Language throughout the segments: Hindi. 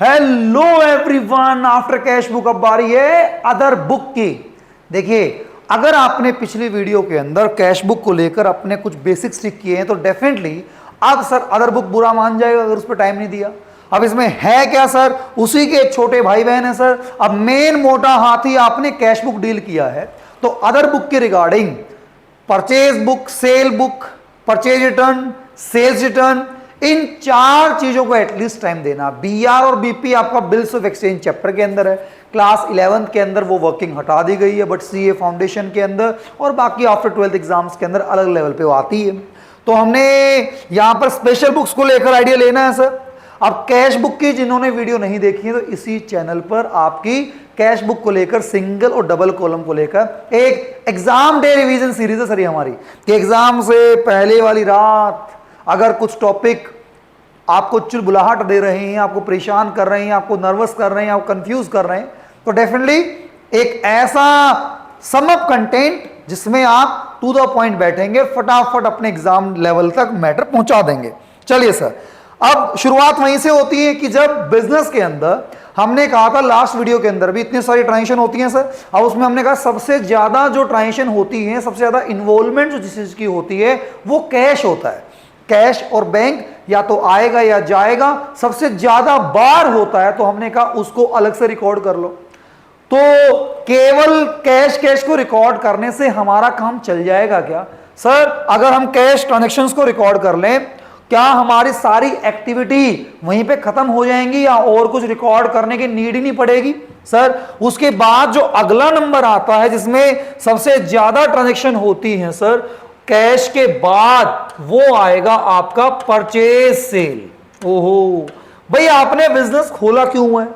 Hello everyone, after cash book अब बारी है अदर बुक की। देखिए, अगर आपने पिछली वीडियो के अंदर कैश बुक को लेकर अपने कुछ बेसिक्स सीख किए हैं तो डेफिनेटली अब सर अदर बुक बुरा मान जाएगा अगर उस पर टाइम नहीं दिया। अब इसमें है क्या सर, उसी के छोटे भाई बहन है सर। अब मेन मोटा हाथी आपने कैश बुक डील किया है तो अदर बुक के regarding purchase book, sale book, purchase return, sales return, इन चार चीजों को एटलीस्ट टाइम देना। बीआर और बीपी आपका बिल्स ऑफ एक्सचेंज चैप्टर के अंदर है, क्लास 11th के अंदर वो वर्किंग हटा दी गई है, बट सीए फाउंडेशन के अंदर और बाकी आफ्टर 12th एग्जाम्स के अंदर अलग लेवल पे वो आती है। तो हमने यहां पर स्पेशल बुक्स को लेकर आइडिया लेना है सर। अब कैश बुक की जिन्होंने वीडियो नहीं देखी है तो इसी चैनल पर आपकी कैश बुक को लेकर सिंगल और डबल कॉलम को लेकर एक एग्जाम डे रिवीजन सीरीज है सर ये हमारी, कि एग्जाम से पहले वाली रात अगर कुछ टॉपिक आपको चुलबुलाहट दे रहे हैं, आपको परेशान कर रहे हैं, आपको नर्वस कर रहे हैं, आपको कंफ्यूज कर रहे हैं, तो डेफिनेटली एक ऐसा समअप कंटेंट जिसमें आप टू द पॉइंट बैठेंगे, फटाफट अपने एग्जाम लेवल तक मैटर पहुंचा देंगे। चलिए सर, अब शुरुआत वहीं से होती है कि जब बिजनेस के अंदर हमने कहा था लास्ट वीडियो के अंदर भी इतनी सारी ट्रांजेक्शन होती हैं सर। अब उसमें हमने कहा सबसे ज्यादा जो ट्रांजेक्शन होती है, सबसे ज्यादा इन्वॉल्वमेंट जो जिस चीज की होती है वो कैश होता है। कैश और बैंक या तो आएगा या जाएगा, सबसे ज्यादा बार होता है, तो हमने कहा उसको अलग से रिकॉर्ड कर लो। तो केवल कैश को रिकॉर्ड करने से हमारा काम चल जाएगा क्या सर? अगर हम कैश ट्रांजैक्शंस को रिकॉर्ड कर लें, क्या हमारी सारी एक्टिविटी वहीं पे खत्म हो जाएंगी या और कुछ रिकॉर्ड करने की नीड ही नहीं पड़ेगी सर? उसके बाद जो अगला नंबर आता है जिसमें सबसे ज्यादा ट्रांजैक्शन होती है सर, कैश के बाद वो आएगा आपका परचेज सेल। ओहो भाई, आपने बिजनेस खोला क्यों है?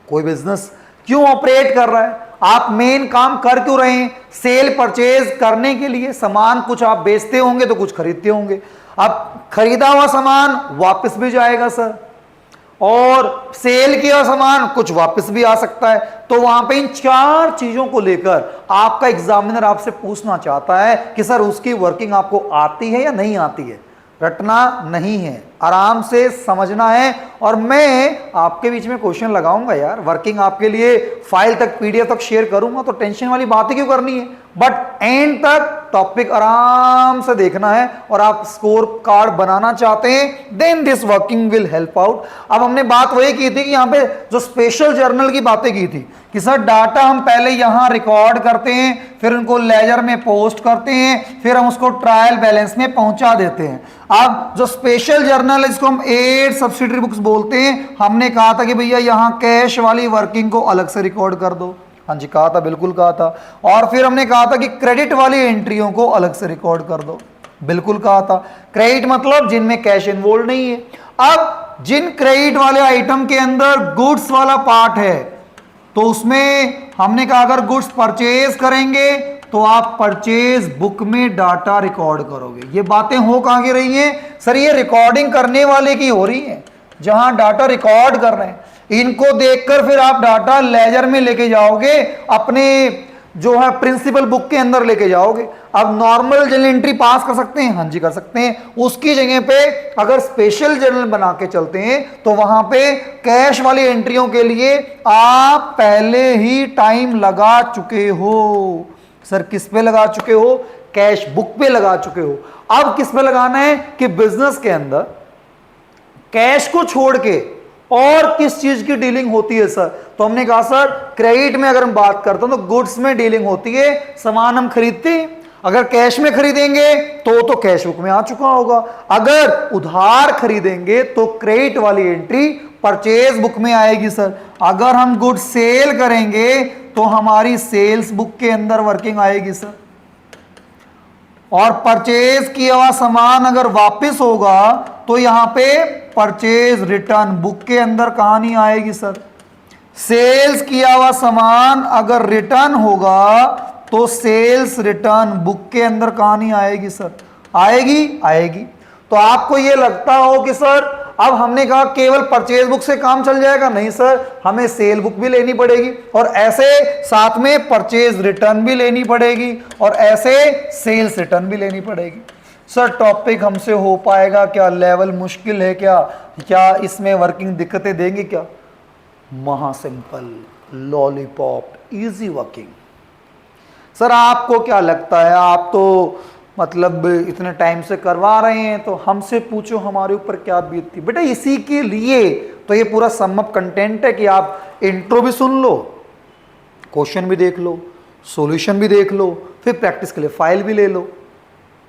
कोई बिजनेस क्यों ऑपरेट कर रहा है? आप मेन काम कर क्यों रहे हैं? सेल परचेज करने के लिए। सामान कुछ आप बेचते होंगे तो कुछ खरीदते होंगे। अब खरीदा हुआ सामान वापस भी जाएगा सर, और सेल किया सामान कुछ वापस भी आ सकता है। तो वहां पे इन चार चीजों को लेकर आपका एग्जामिनर आपसे पूछना चाहता है कि सर उसकी वर्किंग आपको आती है या नहीं आती है। रटना नहीं है, आराम से समझना है। और मैं आपके बीच में क्वेश्चन लगाऊंगा यार, वर्किंग आपके लिए फाइल तक पीडीएफ तक शेयर करूंगा, तो टेंशन वाली बात ही क्यों करनी है। बट एंड तक टॉपिक आराम से देखना है, और आप स्कोर कार्ड बनाना चाहते हैं then this working will help out. अब हमने बात वही की थी कि यहाँ पे जो स्पेशल जर्नल की बातें की थी कि सर डाटा हम पहले यहाँ रिकॉर्ड करते हैं, फिर उनको लेजर में पोस्ट करते हैं, फिर हम उसको ट्रायल बैलेंस में पहुंचा देते हैं। अब जो स्पेशल जर्नल है जिसको हम 8 सब्सिडरी बुक्स बोलते हैं, हमने कहा था कि भैया यहाँ कैश वाली वर्किंग को अलग से रिकॉर्ड कर दो। हाँ जी, कहा था, बिल्कुल कहा था। और फिर हमने कहा था कि क्रेडिट वाली एंट्रियों को अलग से रिकॉर्ड कर दो, बिल्कुल कहा था। क्रेडिट मतलब जिनमें कैश इन्वॉल्व नहीं है। अब जिन क्रेडिट वाले आइटम के अंदर गुड्स वाला पार्ट है तो उसमें हमने कहा अगर गुड्स परचेज करेंगे तो आप परचेज बुक में डाटा रिकॉर्ड करोगे। ये बातें हो कहां की रही हैं सर? ये रिकॉर्डिंग करने वाले की हो रही हैं, जहां डाटा रिकॉर्ड कर रहे हैं। इनको देखकर फिर आप डाटा लेजर में लेके जाओगे, अपने जो है प्रिंसिपल बुक के अंदर लेके जाओगे। अब नॉर्मल जर्नल एंट्री पास कर सकते हैं? हाँ जी कर सकते हैं। उसकी जगह पे अगर स्पेशल जर्नल बना के चलते हैं तो वहां पे कैश वाली एंट्रियों के लिए आप पहले ही टाइम लगा चुके हो। सर किस पे लगा चुके हो? कैश बुक पे लगा चुके हो। अब किस पे लगाना है कि बिजनेस के अंदर कैश को छोड़ के और किस चीज की डीलिंग होती है सर? तो हमने कहा सर क्रेडिट में अगर हम बात करते हैं तो गुड्स में डीलिंग होती है, सामान हम खरीदते हैं। अगर कैश में खरीदेंगे तो कैश बुक में आ चुका होगा। अगर उधार खरीदेंगे तो क्रेडिट वाली एंट्री परचेज बुक में आएगी सर। अगर हम गुड्स सेल करेंगे तो हमारी सेल्स बुक के अंदर वर्किंग आएगी सर। और परचेज किया हुआ सामान अगर वापस होगा तो यहां पे परचेज रिटर्न बुक के अंदर कहानी आएगी सर। सेल्स किया हुआ सामान अगर रिटर्न होगा तो सेल्स रिटर्न बुक के अंदर कहानी आएगी सर। आएगी आएगी। तो आपको ये लगता हो कि सर अब हमने कहा केवल परचेज बुक से काम चल जाएगा, नहीं सर, हमें सेल बुक भी लेनी पड़ेगी, और ऐसे साथ में परचेज रिटर्न भी लेनी पड़ेगी, और ऐसे सेल्स रिटर्न भी लेनी पड़ेगी। सर टॉपिक हमसे हो पाएगा क्या, लेवल मुश्किल है क्या, क्या इसमें वर्किंग दिक्कतें देंगे क्या? महा simple, lollipop, easy working. Sir आपको क्या लगता है, आप तो मतलब इतने टाइम से करवा रहे हैं, तो हमसे पूछो हमारे ऊपर क्या बीतती। बेटा इसी के लिए तो ये पूरा समअप कंटेंट है कि आप इंट्रो भी सुन लो, क्वेश्चन भी देख लो, सॉल्यूशन भी देख लो, फिर प्रैक्टिस के लिए फाइल भी ले लो।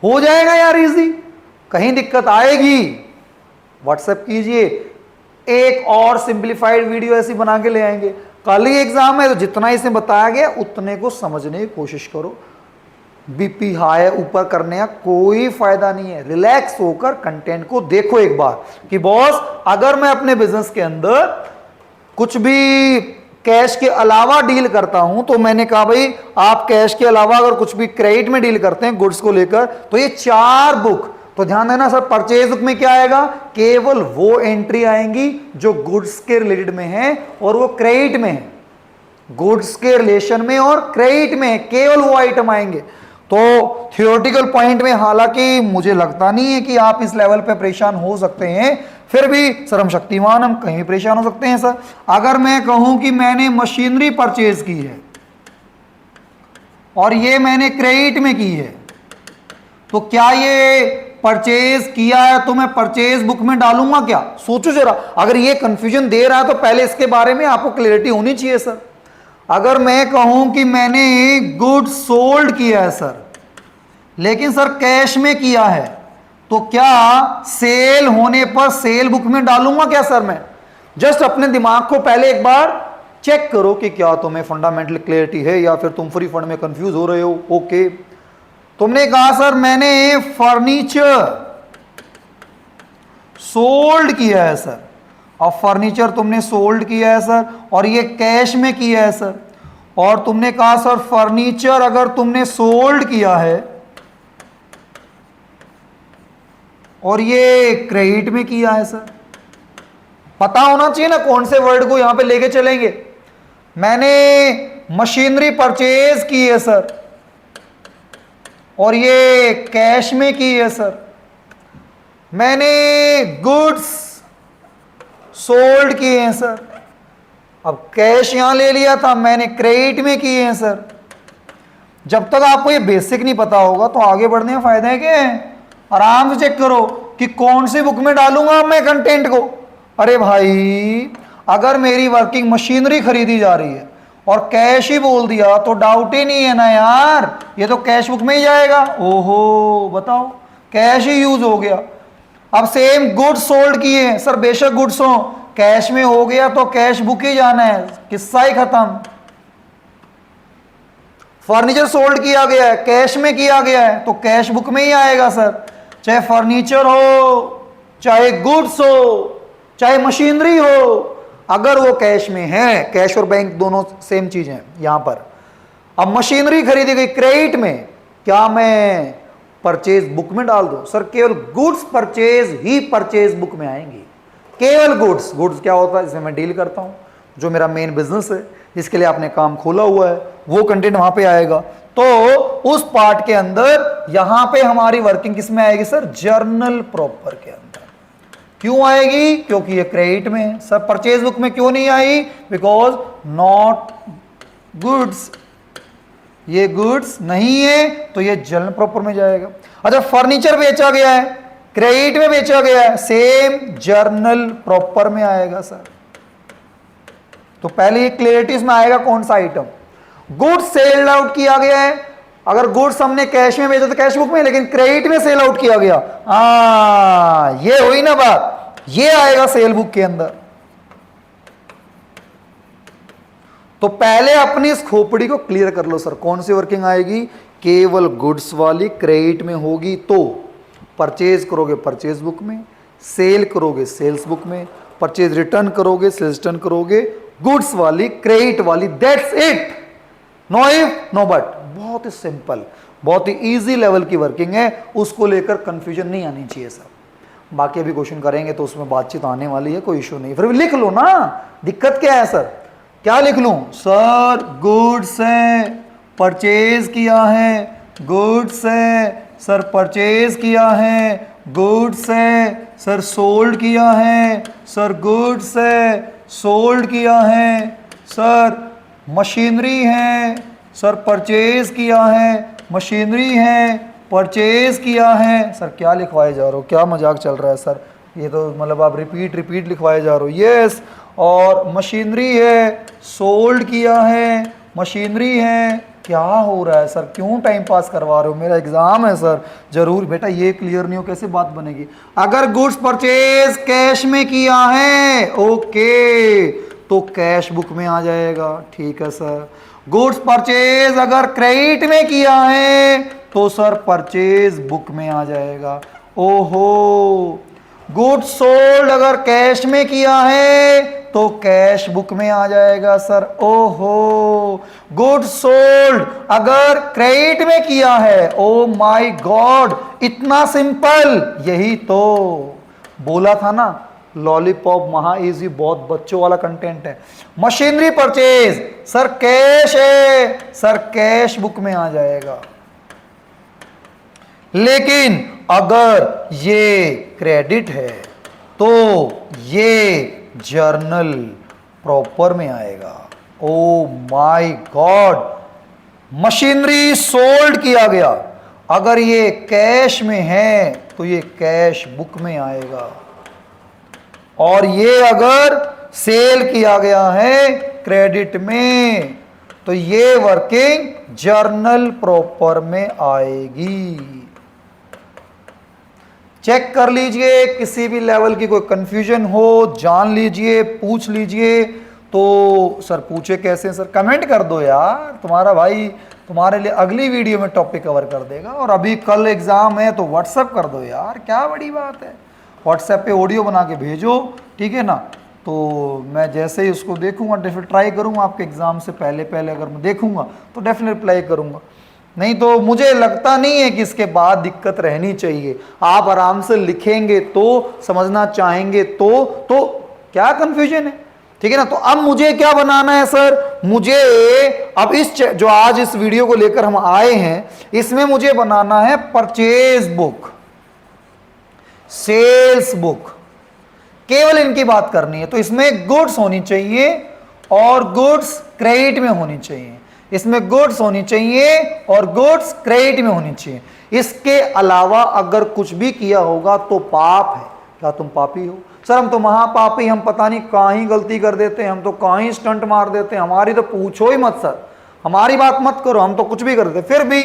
हो जाएगा यार इजी। कहीं दिक्कत आएगी व्हाट्सएप कीजिए, एक और सिंप्लीफाइड वीडियो ऐसी बना के ले आएंगे। कल ही एग्जाम है तो जितना इसमें बताया गया उतने को समझने की कोशिश करो। बीपी हाई ऊपर करने का कोई फायदा नहीं है। रिलैक्स होकर कंटेंट को देखो एक बार कि बॉस अगर मैं अपने बिजनेस के अंदर कुछ भी कैश के अलावा डील करता हूं, तो मैंने कहा भाई आप कैश के अलावा अगर कुछ भी क्रेडिट में डील करते हैं गुड्स को लेकर, तो ये 4 बुक, तो ध्यान देना सर परचेज बुक में क्या आएगा, केवल वो एंट्री आएंगी जो गुड्स के रिलेटेड में है और वो क्रेडिट में है। गुड्स के रिलेशन में और क्रेडिट में केवल वो आइटम आएंगे। तो थियोरेटिकल पॉइंट में हालांकि मुझे लगता नहीं है कि आप इस लेवल पे परेशान हो सकते हैं, फिर भी सर हम शक्तिमान, हम कहीं परेशान हो सकते हैं सर। अगर मैं कहूं कि मैंने मशीनरी परचेज की है और ये मैंने क्रेडिट में की है, तो क्या ये परचेज किया है तो मैं परचेज बुक में डालूंगा क्या? सोचो जरा, अगर ये कंफ्यूजन दे रहा है तो पहले इसके बारे में आपको क्लैरिटी होनी चाहिए सर। अगर मैं कहूं कि मैंने गुड सोल्ड किया है सर, लेकिन सर कैश में किया है, तो क्या सेल होने पर सेल बुक में डालूंगा क्या सर मैं? जस्ट अपने दिमाग को पहले एक बार चेक करो कि क्या तुम्हें फंडामेंटल क्लैरिटी है या फिर तुम फ्री फंड में कंफ्यूज हो रहे हो। ओके, तुमने कहा सर मैंने फर्नीचर सोल्ड किया है सर, और फर्नीचर तुमने सोल्ड किया है सर और ये कैश में किया है सर, और तुमने कहा सर फर्नीचर अगर तुमने सोल्ड किया है और ये क्रेडिट में किया है सर, पता होना चाहिए ना कौन से वर्ड को यहां पे लेके चलेंगे। मैंने मशीनरी परचेज की है सर और ये कैश में की है सर, मैंने गुड्स सोल्ड किए हैं सर, अब कैश यहां ले लिया था, मैंने क्रेडिट में किए हैं सर। जब तक आपको ये बेसिक नहीं पता होगा तो आगे बढ़ने का फायदा है क्या है? आराम से चेक करो कि कौन सी बुक में डालूंगा मैं कंटेंट को। अरे भाई अगर मेरी वर्किंग मशीनरी खरीदी जा रही है और कैश ही बोल दिया तो डाउट ही नहीं है ना यार, ये तो कैश बुक में ही जाएगा। ओहो बताओ, कैश ही यूज हो गया। अब सेम गुड्स सोल्ड किए हैं सर, बेशक गुड्स हो, कैश में हो गया तो कैश बुक ही जाना है, किस्सा ही खत्म। फर्नीचर सोल्ड किया गया है, कैश में किया गया है, तो कैश बुक में ही आएगा सर। चाहे फर्नीचर हो, चाहे गुड्स हो, चाहे मशीनरी हो, अगर वो कैश में है, कैश और बैंक दोनों सेम चीज है यहां पर। अब मशीनरी खरीदी गई क्रेडिट में, क्या मैं परचेज बुक में डाल दूं? सर केवल गुड्स परचेज ही परचेज बुक में आएंगी, केवल गुड्स। गुड्स क्या होता है, जिसमें मैं डील करता हूं, जो मेरा मेन बिजनेस है, जिसके लिए आपने काम खोला हुआ है, वो कंटेंट वहां पे आएगा। तो उस पार्ट के अंदर यहां पे हमारी वर्किंग किस में आएगी सर? जर्नल प्रॉपर के अंदर। क्यों आएगी? क्योंकि ये क्रेडिट में है सर। परचेज बुक में क्यों नहीं आई? बिकॉज नॉट गुड्स, ये गुड्स नहीं है तो ये जर्नल प्रॉपर में जाएगा। अच्छा फर्नीचर बेचा गया है, क्रेडिट में बेचा गया है, सेम जर्नल प्रॉपर में आएगा सर। तो पहले ये क्लियरिटी में आएगा कौन सा आइटम। गुड्स सेल आउट किया गया है, अगर गुड्स हमने कैश में बेचा तो कैश बुक में, लेकिन क्रेडिट में सेल आउट किया गया, ये हुई ना बात, ये आएगा सेल बुक के अंदर। तो पहले अपनी इस खोपड़ी को क्लियर कर लो सर, कौन सी वर्किंग आएगी? केवल गुड्स वाली क्रेडिट में होगी तो परचेज करोगे परचेज बुक में, सेल करोगे सेल्स बुक में, परचेज रिटर्न करोगे सेल्स रिटर्न करोगे, गुड्स वाली क्रेडिट वाली, that's it. No if no but, बहुत ही सिंपल, बहुत ही इजी लेवल की वर्किंग है, उसको लेकर कंफ्यूजन नहीं आनी चाहिए सर। बाकी अभी क्वेश्चन करेंगे तो उसमें बातचीत आने वाली है, कोई इशू नहीं। फिर भी लिख लो ना, दिक्कत क्या है सर? क्या लिख लूं सर? गुड्स है, परचेज किया है, गुड्स है, सर परचेज किया है, गुड्स है, सर सोल्ड किया है, सर गुड्स है, सोल्ड किया है, सर मशीनरी है, सर परचेज किया है, मशीनरी है, परचेज किया है। सर क्या लिखवाए जा रहे हो, क्या मजाक चल रहा है सर, ये तो मतलब आप रिपीट लिखवाए जा रहे हो। यस, और मशीनरी है, सोल्ड किया है, मशीनरी है। क्या हो रहा है सर, क्यों टाइम पास करवा रहे हो, मेरा एग्जाम है सर। जरूर बेटा, ये क्लियर नहीं हो कैसे बात बनेगी। अगर गुड्स परचेज कैश में किया है, ओके, तो कैश बुक में आ जाएगा। ठीक है सर। गुड्स परचेज अगर क्रेडिट में किया है तो सर परचेज बुक में आ जाएगा। ओहो। गुड्स सोल्ड अगर कैश में किया है तो कैश बुक में आ जाएगा सर। ओहो। गुड्स सोल्ड अगर क्रेडिट में किया है, ओ माय गॉड, इतना सिंपल। यही तो बोला था ना, लॉलीपॉप महा इजी, बहुत बच्चों वाला कंटेंट है। मशीनरी परचेज सर कैश है, सर कैश बुक में आ जाएगा। लेकिन अगर ये क्रेडिट है तो ये जर्नल प्रॉपर में आएगा। Oh my God, machinery sold किया गया, अगर ये कैश में है तो ये कैश बुक में आएगा। और ये अगर सेल किया गया है क्रेडिट में तो ये वर्किंग जर्नल प्रॉपर में आएगी। चेक कर लीजिए, किसी भी लेवल की कोई कंफ्यूजन हो जान लीजिए, पूछ लीजिए। तो सर पूछे कैसे सर, कमेंट कर दो यार, तुम्हारा भाई तुम्हारे लिए अगली वीडियो में टॉपिक कवर कर देगा। और अभी कल एग्जाम है तो व्हाट्सएप कर दो यार, क्या बड़ी बात है, व्हाट्सएप पे ऑडियो बना के भेजो, ठीक है ना। तो मैं जैसे ही उसको देखूंगा डेफिनेट ट्राई करूंगा, आपके एग्जाम से पहले अगर मैं देखूंगा तो डेफिनेट रिप्लाई करूंगा। नहीं तो मुझे लगता नहीं है कि इसके बाद दिक्कत रहनी चाहिए। आप आराम से लिखेंगे तो, समझना चाहेंगे तो क्या कंफ्यूजन है, ठीक है ना। तो अब मुझे क्या बनाना है सर, मुझे अब इस जो आज इस वीडियो को लेकर हम आए हैं, इसमें मुझे बनाना है परचेज बुक, सेल्स बुक, केवल इनकी बात करनी है। तो इसमें गुड्स होनी चाहिए और गुड्स क्रेडिट में होनी चाहिए, इसमें गुड्स होनी चाहिए और गुड्स क्रेडिट में होनी चाहिए। इसके अलावा अगर कुछ भी किया होगा तो पाप है। क्या तुम पापी हो? सर हम तो महापापी, हम पता नहीं कहाँ ही गलती कर देते हैं, हम तो कहाँ ही स्टंट मार देते हैं, हमारी तो पूछो ही मत सर, हमारी बात मत करो, हम तो कुछ भी कर देते। फिर भी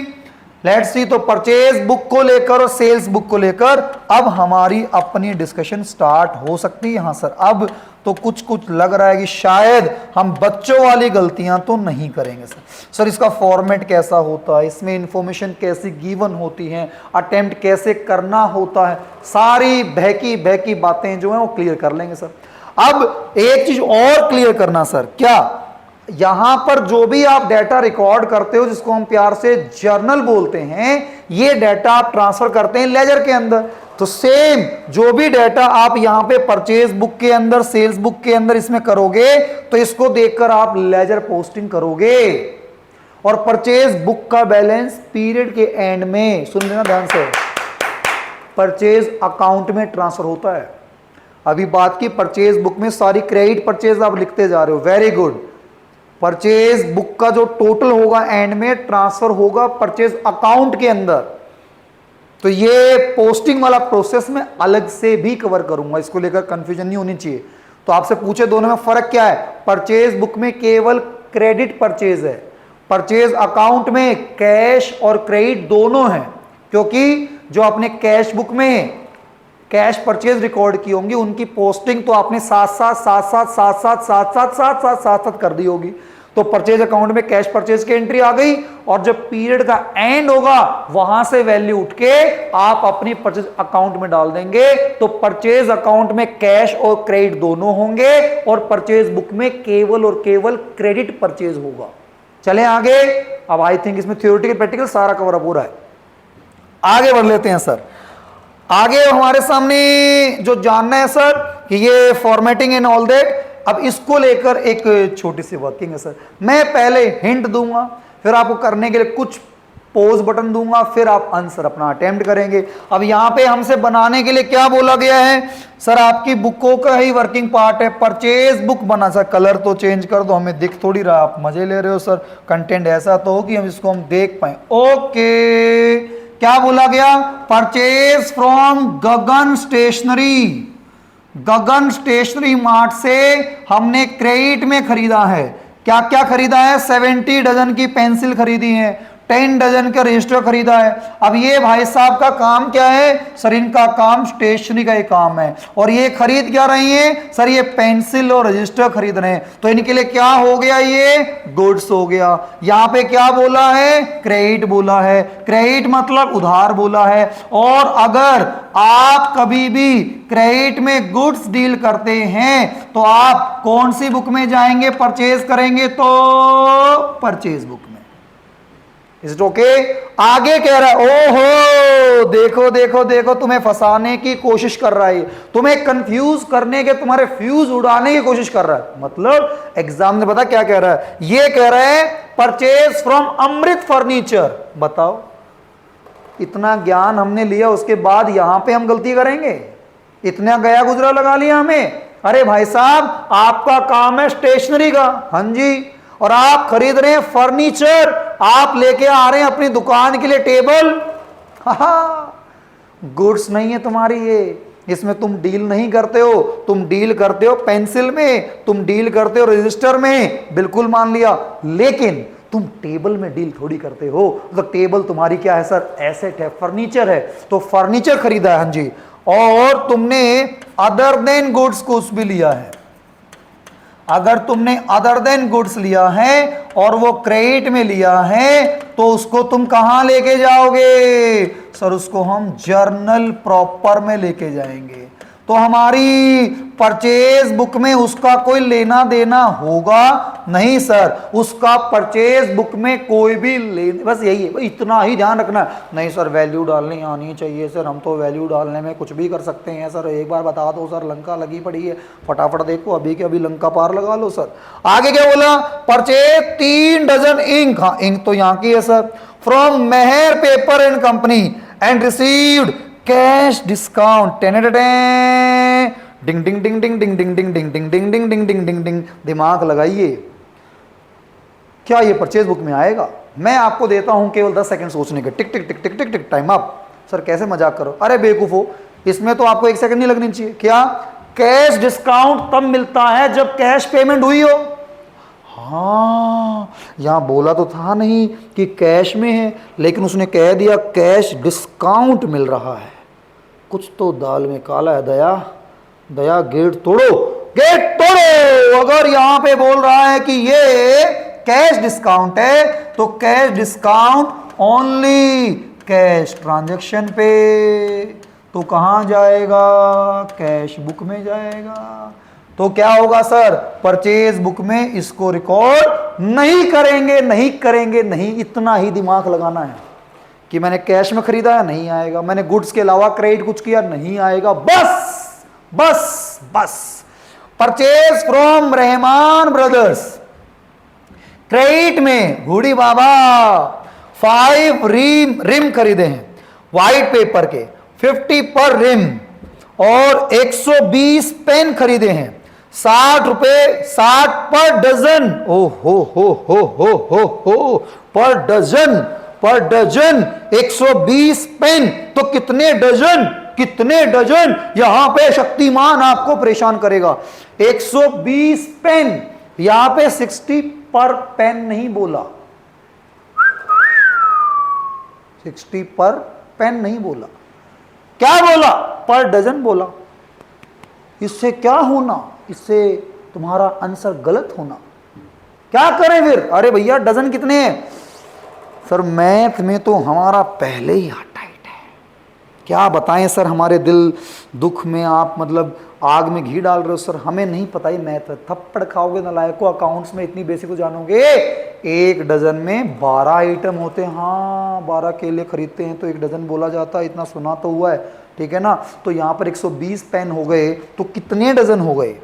लेट्स सी, तो परचेज बुक को लेकर और सेल्स बुक को लेकर अब हमारी अपनी डिस्कशन स्टार्ट हो सकती है। हाँ सर, अब तो कुछ लग रहा है कि शायद हम बच्चों वाली गलतियां तो नहीं करेंगे सर। इसका फॉर्मेट कैसा होता है, इसमें इंफॉर्मेशन कैसी गिवन होती है, अटेम्प्ट कैसे करना होता है, सारी बहकी बातें जो हैं वो क्लियर कर लेंगे सर। अब एक चीज और क्लियर करना सर, क्या यहां पर जो भी आप डाटा रिकॉर्ड करते हो, जिसको हम प्यार से जर्नल बोलते हैं, ये डाटा आप ट्रांसफर करते हैं लेजर के अंदर। तो सेम जो भी डाटा आप यहां पे परचेज बुक के अंदर, सेल्स बुक के अंदर इसमें करोगे तो इसको देखकर आप लेजर पोस्टिंग करोगे। और परचेज बुक का बैलेंस पीरियड के एंड में, सुन लेना ध्यान से, परचेज अकाउंट में ट्रांसफर होता है। अभी बात की परचेज बुक में सारी क्रेडिट परचेज आप लिखते जा रहे हो, वेरी गुड। परचेज बुक का जो टोटल होगा एंड में ट्रांसफर होगा परचेज अकाउंट के अंदर। तो ये पोस्टिंग वाला प्रोसेस में अलग से भी कवर करूंगा, इसको लेकर कंफ्यूजन नहीं होनी चाहिए। तो आपसे पूछे दोनों में फर्क क्या है, परचेज बुक में केवल क्रेडिट परचेज है, परचेज अकाउंट में कैश और क्रेडिट दोनों हैं। क्योंकि जो आपने कैश बुक में कैश परचेज रिकॉर्ड की होंगी उनकी पोस्टिंग तो आपने साथ कर दी होगी। तो परचेज अकाउंट में कैश परचेज की एंट्री आ गई, और जब पीरियड का एंड होगा वहां से वैल्यू उठ के आप अपनी परचेज अकाउंट में डाल देंगे। तो परचेज अकाउंट में कैश और क्रेडिट दोनों होंगे और परचेज बुक में केवल और केवल क्रेडिट परचेज होगा। चले आगे। अब आई थिंक इसमें थ्योरेटिकल प्रैक्टिकल सारा कवर अप हो रहा है, आगे बढ़ लेते हैं सर। आगे हमारे सामने जो जानना है सर कि ये फॉर्मेटिंग एंड ऑल दैट, अब इसको लेकर एक छोटी सी वर्किंग है सर। मैं पहले हिंट दूंगा, फिर आपको करने के लिए कुछ पॉज बटन दूंगा, फिर आप आंसर अपना अटेम्प्ट करेंगे। अब यहां पे हमसे बनाने के लिए क्या बोला गया है सर, आपकी बुकों का ही वर्किंग पार्ट है, परचेज बुक बना। सर कलर तो चेंज कर दो, हमें दिख थोड़ी रहा, आप मजे ले रहे हो सर, कंटेंट ऐसा तो हो कि हम इसको हम देख पाए। ओके, क्या बोला गया, purchase from Gagan stationery, Gagan stationery mart से हमने क्रेडिट में खरीदा है। क्या क्या खरीदा है, 70 डजन की पेंसिल खरीदी है, 10 डजन का रजिस्टर खरीदा है। अब ये भाई साहब का काम क्या है सर, इनका काम स्टेशनरी का ही काम है, और ये खरीद क्या रही है सर, ये पेंसिल और रजिस्टर खरीद रहे हैं। तो इनके लिए क्या हो गया, ये गुड्स हो गया। यहां पे क्या बोला है, क्रेडिट बोला है, क्रेडिट मतलब उधार बोला है। और अगर आप कभी भी क्रेडिट में गुड्स डील करते हैं तो आप कौन सी बुक में जाएंगे, परचेज करेंगे तो परचेज बुक में। Is it okay? आगे कह रहा है, ओहो देखो देखो देखो, तुम्हें फंसाने की कोशिश कर रहा है, तुम्हें कंफ्यूज करने के, तुम्हारे फ्यूज उड़ाने की कोशिश कर रहा है। मतलब एग्जाम में पता क्या कह रहा है, ये कह रहा है परचेज फ्रॉम अमृत फर्नीचर। बताओ, इतना ज्ञान हमने लिया, उसके बाद यहां पे हम गलती करेंगे? इतना गया गुजरा लगा लिया हमें। अरे भाई साहब, आपका काम है स्टेशनरी का, हाँ जी, और आप खरीद रहे हैं फर्नीचर, आप लेके आ रहे हैं अपनी दुकान के लिए टेबल। गुड्स नहीं है तुम्हारी ये, इसमें तुम डील नहीं करते हो, तुम डील करते हो पेंसिल में, तुम डील करते हो रजिस्टर में, बिल्कुल मान लिया, लेकिन तुम टेबल में डील थोड़ी करते हो। तो टेबल तुम्हारी क्या है सर, एसेट है, फर्नीचर है, तो फर्नीचर खरीदा है, हाँ जी। और तुमने अदर देन गुड्स कुछ भी लिया है, अगर तुमने अदर देन गुड्स लिया है और वो क्रेडिट में लिया है तो उसको तुम कहां लेके जाओगे सर, उसको हम जर्नल प्रॉपर में लेके जाएंगे। तो हमारी परचेज बुक में उसका कोई लेना देना होगा नहीं सर, उसका परचेज बुक में कोई भी लेना, बस यही है, इतना ही ध्यान रखना। नहीं सर वैल्यू डालनी आनी चाहिए सर, हम तो वैल्यू डालने में कुछ भी कर सकते हैं सर, एक बार बता दो सर, लंका लगी पड़ी है, फटाफट देखो अभी के अभी लंका पार लगा लो सर। आगे क्या बोला, परचेज 3 डजन इंक, हाँ इंक तो यहाँ की है sir, from Mehar paper and company and received cash discount. Ding ding ding ding ding ding ding ding ding ding ding ding ding ding ding. दिमाग लगाइए, क्या ये परचेज बुक में आएगा? मैं आपको देता हूं केवल 10 सेकंड सोचने के, टिक टिक टिक टिक टिक टिक, टाइम अप। सर कैसे मजाक करो, अरे बेवकूफो, इसमें तो आपको 1 सेकंड नहीं लगनी चाहिए। क्या कैश डिस्काउंट तब मिलता है जब कैश पेमेंट हुई हो? हाँ, यहां बोला तो था नहीं कि कैश में है, लेकिन उसने कह दिया कैश डिस्काउंट मिल रहा है। कुछ तो दाल में काला है। दया दया, गेट तोड़ो, गेट तोड़ो। अगर यहां पे बोल रहा है कि ये कैश डिस्काउंट है तो cash discount only cash transaction पे, तो कहां जाएगा, कैश बुक में जाएगा। तो क्या होगा सर, परचेज बुक में इसको रिकॉर्ड नहीं करेंगे, नहीं करेंगे, नहीं। इतना ही दिमाग लगाना है कि मैंने कैश में खरीदा है, नहीं आएगा, मैंने गुड्स के अलावा क्रेडिट कुछ किया, नहीं आएगा। बस बस बस। Purchase from Rahman brothers, credit में हुडी बाबा 5 रिम खरीदे हैं व्हाइट पेपर के, 50 पर रिम, और 120 पेन खरीदे हैं, 60 रुपए 60 पर डजन। ओ हो पर डजन, पर डजन 120 पेन, तो कितने डजन, कितने डजन? यहां पे शक्तिमान आपको परेशान करेगा। 120 पेन, यहां पे 60 पर पेन नहीं बोला, 60 पर पेन नहीं बोला, क्या बोला, पर डजन बोला। इससे क्या होना, इससे तुम्हारा आंसर गलत होना। क्या करें फिर? अरे भैया डजन कितने हैं सर, मैथ में तो हमारा पहले ही हाथ टाइट है, क्या बताएं सर, हमारे दिल दुख में आप मतलब आग में घी डाल रहे हो सर, हमें नहीं पता ही मैथ। थप्पड़ खाओगे नालायको, अकाउंट्स में इतनी बेसिक को जानोगे। 1 डजन में 12 आइटम होते हैं, हाँ 12 केले खरीदते हैं तो 1 डजन बोला जाता है, इतना सुना तो हुआ है, ठीक है ना। तो यहाँ पर 120 पेन हो गए, तो कितने डजन हो गए,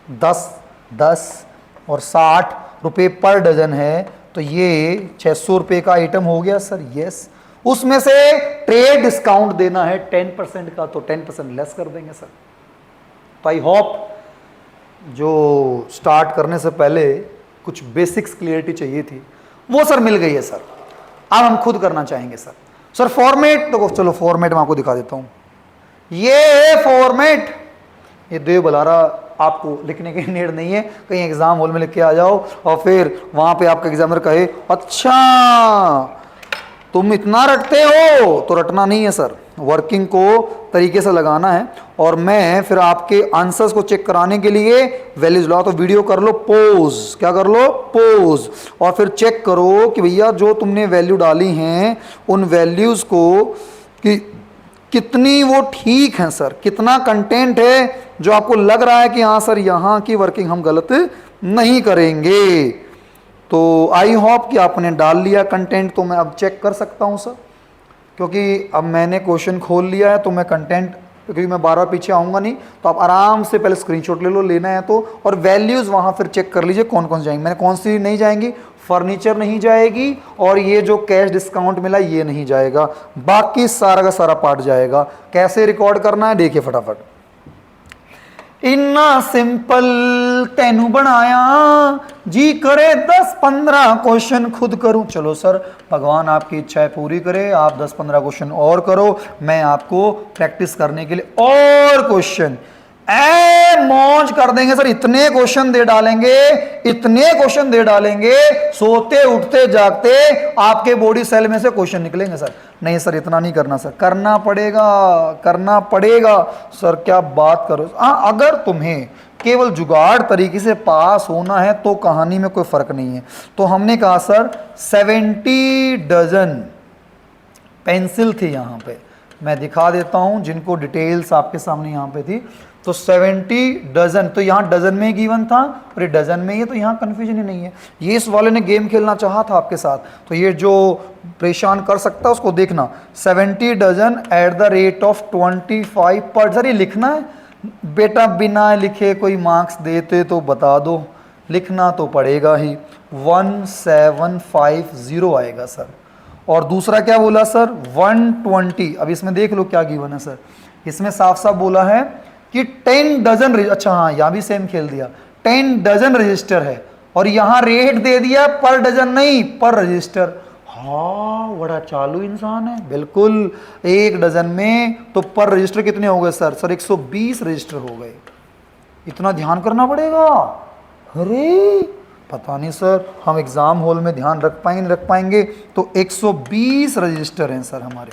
10 10 और 60 रुपये पर डजन है, तो ये 600 रुपये का आइटम हो गया सर, यस। उसमें से ट्रेड डिस्काउंट देना है 10% का, तो 10% लेस कर देंगे सर। तो आई होप जो स्टार्ट करने से पहले कुछ बेसिक्स क्लियरिटी चाहिए थी वो सर मिल गई है सर। अब हम खुद करना चाहेंगे सर। सर फॉर्मेट, तो चलो फॉर्मेट मैं आपको दिखा देता हूं। ये फॉर्मेट, ये देव बुलारा आपको लिखने की नीड नहीं है, कहीं एग्जाम हॉल में लिख के आ जाओ और फिर वहां पे आपका एग्जामिनर कहे अच्छा तुम इतना रटते हो, तो रटना नहीं है सर, वर्किंग को तरीके से लगाना है। और मैं फिर आपके आंसर्स को चेक कराने के लिए वैल्यूज लाओ, तो वीडियो कर लो पोज, क्या कर लो पोज, और फिर चेक करो कि भैया जो तुमने वैल्यू डाली हैं उन वैल्यूज को कि कितनी वो ठीक है सर, कितना कंटेंट है जो आपको लग रहा है कि हाँ सर यहाँ की वर्किंग हम गलत नहीं करेंगे। तो आई होप कि आपने डाल लिया कंटेंट, तो मैं अब चेक कर सकता हूँ सर, क्योंकि अब मैंने क्वेश्चन खोल लिया है तो मैं कंटेंट, क्योंकि मैं बार बार पीछे आऊँगा नहीं, तो आप आराम से पहले स्क्रीनशॉट ले लो, लेना है तो, और वैल्यूज़ वहाँ फिर चेक कर लीजिए कौन कौन सी जाएंगी। मैंने कौन सी नहीं जाएंगी, फर्नीचर नहीं जाएगी, और ये जो कैश डिस्काउंट मिला ये नहीं जाएगा, बाकी सारा का सारा पार्ट जाएगा। कैसे रिकॉर्ड करना है देखिए फटाफट। इन्ना सिंपल तेनू बनाया जी करे 10-15 क्वेश्चन खुद करूं। चलो सर भगवान आपकी इच्छाएं पूरी करे, आप 10-15 क्वेश्चन और करो, मैं आपको प्रैक्टिस करने के लिए और क्वेश्चन मौज कर देंगे सर। इतने क्वेश्चन दे डालेंगे, इतने क्वेश्चन दे डालेंगे, सोते उठते जागते आपके बॉडी सेल में से क्वेश्चन निकलेंगे सर। नहीं सर इतना नहीं करना सर, करना पड़ेगा, करना पड़ेगा सर, क्या बात करो। हाँ अगर तुम्हें केवल जुगाड़ तरीके से पास होना है तो कहानी में कोई फर्क नहीं है। तो हमने कहा सर 70 डजन पेंसिल थी यहाँ पे, मैं दिखा देता हूँ जिनको डिटेल्स आपके सामने यहाँ पे थी। तो 70 डजन, तो यहाँ डजन में ही गिवन था और ये डजन में ही है, तो यहाँ कन्फ्यूजन ही नहीं है। ये इस वाले ने गेम खेलना चाहा था आपके साथ, तो ये जो परेशान कर सकता है उसको देखना। 70 dozen at the rate of 25 per, sir ये लिखना है बेटा, बिना लिखे कोई मार्क्स देते तो बता दो, लिखना तो पड़ेगा ही। 1750 आएगा सर। और दूसरा क्या बोला सर 120। अब इसमें देख लो क्या गिवन है सर, इसमें साफ साफ बोला है कि 10 डजन, अच्छा हाँ यहाँ भी सेम खेल दिया, 10 डजन रजिस्टर है, और यहाँ रेट दे दिया पर डजन नहीं पर रजिस्टर। हाँ बड़ा चालू इंसान है, बिल्कुल। एक डजन में तो पर रजिस्टर कितने हो गए सर, 120 रजिस्टर हो गए। इतना ध्यान करना पड़ेगा, अरे पता नहीं सर हम एग्जाम हॉल में ध्यान रख पाएंगे नहीं रख पाएंगे। तो 120 रजिस्टर हैं सर हमारे।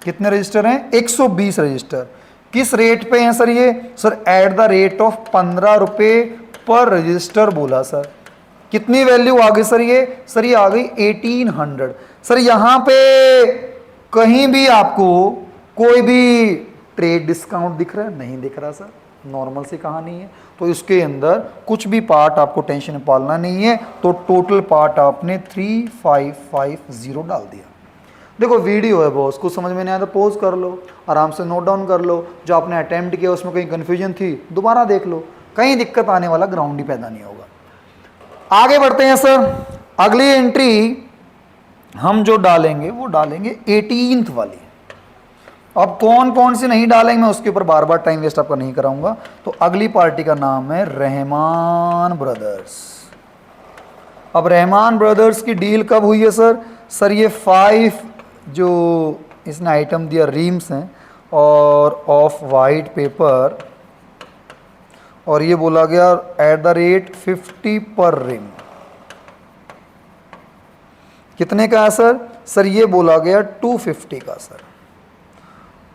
कितने रजिस्टर हैं, 120 रजिस्टर। किस रेट पे हैं सर ये, sir eight the rate of 15 रुपये पर रजिस्टर बोला सर। कितनी वैल्यू आ गई सर ये, सर ये आ गई 1800। सर यहाँ पे कहीं भी आपको कोई भी ट्रेड डिस्काउंट दिख रहा है, नहीं दिख रहा सर, नॉर्मल सी कहानी है। तो इसके अंदर कुछ भी पार्ट आपको टेंशन पालना नहीं है, तो टोटल पार्ट आपने 3550 डाल दिया। देखो वीडियो है बॉस, कुछ समझ में नहीं आया तो पॉज कर लो, आराम से नोट डाउन कर लो, जो आपने अटेम्प्ट किया उसमें कहीं कन्फ्यूजन थी दोबारा देख लो, कहीं दिक्कत आने वाला ग्राउंड ही पैदा नहीं होगा। आगे बढ़ते हैं सर। अगली एंट्री हम जो डालेंगे वो डालेंगे 18th वाली। अब कौन कौन सी नहीं डालेंगे मैं उसके ऊपर बार बार टाइम वेस्ट आपका नहीं कराऊंगा। तो अगली पार्टी का नाम है रहमान ब्रदर्स। अब रहमान ब्रदर्स की डील कब हुई है सर, सर ये 5 जो इसने आइटम दिया रीम्स हैं और ऑफ वाइट पेपर, और ये बोला गया एट द रेट 50 पर रिम। कितने का है सर, सर ये बोला गया 250 का सर।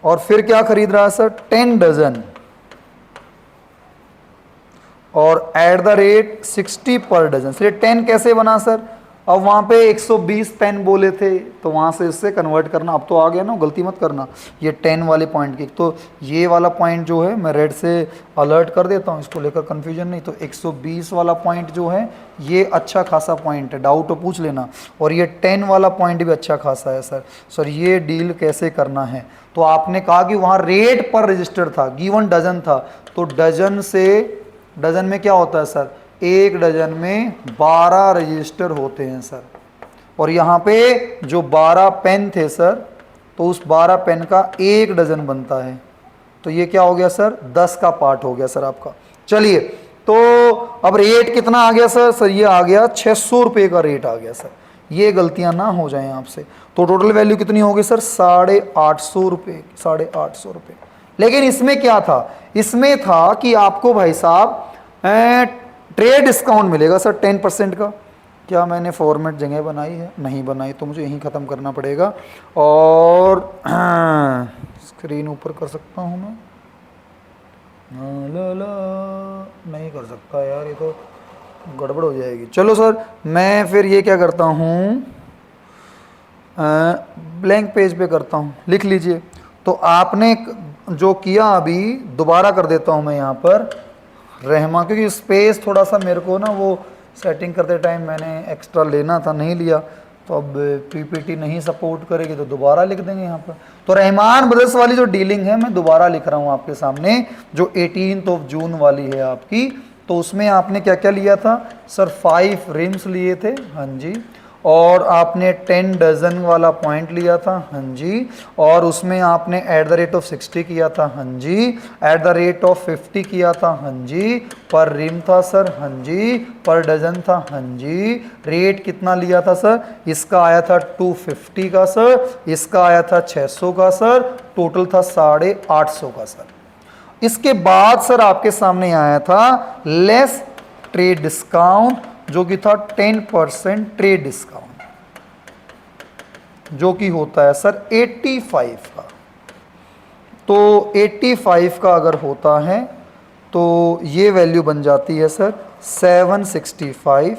और फिर क्या खरीद रहा है सर 10 डजन और at the rate 60 per dozen. Sir ये 10 कैसे बना सर, अब वहाँ पे 120 पेन बोले थे तो वहाँ से इससे कन्वर्ट करना, अब तो आ गया ना, गलती मत करना। ये 10 वाले पॉइंट की, तो ये वाला पॉइंट जो है मैं रेड से अलर्ट कर देता हूँ, इसको लेकर कन्फ्यूजन नहीं। तो 120 वाला पॉइंट जो है ये अच्छा खासा पॉइंट है, डाउट तो पूछ लेना। और ये 10 वाला पॉइंट भी अच्छा खासा है सर। सर ये डील कैसे करना है, तो आपने कहा कि वहाँ रेट पर रजिस्टर था, गिवन डजन था, तो डजन से, डजन में क्या होता है सर, एक डजन में 12 रजिस्टर होते हैं सर। और यहाँ पे जो 12 पेन थे सर, तो उस 12 पेन का एक डजन बनता है। तो ये क्या हो गया सर, 10 का पार्ट हो गया सर आपका। चलिए, तो अब रेट कितना आ गया सर? सर ये आ गया 600 रुपये का रेट आ गया सर। ये गलतियां ना हो जाएं आपसे। तो टोटल वैल्यू कितनी होगी सर? 850 रुपये, 850 रुपये। लेकिन इसमें क्या था? इसमें था कि आपको भाई साहब ट्रेड डिस्काउंट मिलेगा सर 10% का। क्या मैंने फॉर्मेट जगह बनाई है? नहीं बनाई, तो मुझे यहीं ख़त्म करना पड़ेगा। और स्क्रीन ऊपर कर सकता हूँ मैं? नहीं कर सकता यार, ये तो गड़बड़ हो जाएगी। चलो सर, मैं फिर ये क्या करता हूँ, ब्लैंक पेज पे करता हूँ। लिख लीजिए। तो आपने जो किया अभी दोबारा कर देता हूँ मैं यहाँ पर रहमा, क्योंकि स्पेस थोड़ा सा मेरे को ना वो सेटिंग करते टाइम मैंने एक्स्ट्रा लेना था, नहीं लिया। तो अब पीपीटी नहीं सपोर्ट करेगी तो दोबारा लिख देंगे यहाँ पर। तो रहमान ब्रदर्स वाली जो डीलिंग है मैं दोबारा लिख रहा हूँ आपके सामने, जो 18 जून वाली है आपकी। तो उसमें आपने क्या क्या लिया था सर? 5 रिम्स लिए थे, हाँ जी। और आपने 10 डजन वाला पॉइंट लिया था, हाँ जी। और उसमें आपने @60 किया था, हाँ जी। @50 किया था, हाँ जी। पर रिम था सर, हाँ जी। पर डजन था, हाँ जी। रेट कितना लिया था सर? इसका आया था 250 का सर, इसका आया था 600 का सर, टोटल था 850 का सर। इसके बाद सर आपके सामने आया था लेस ट्रेड डिस्काउंट, जो कि था 10% ट्रेड डिस्काउंट, जो कि होता है सर 85 का। तो 85 का अगर होता है तो ये वैल्यू बन जाती है सर 765।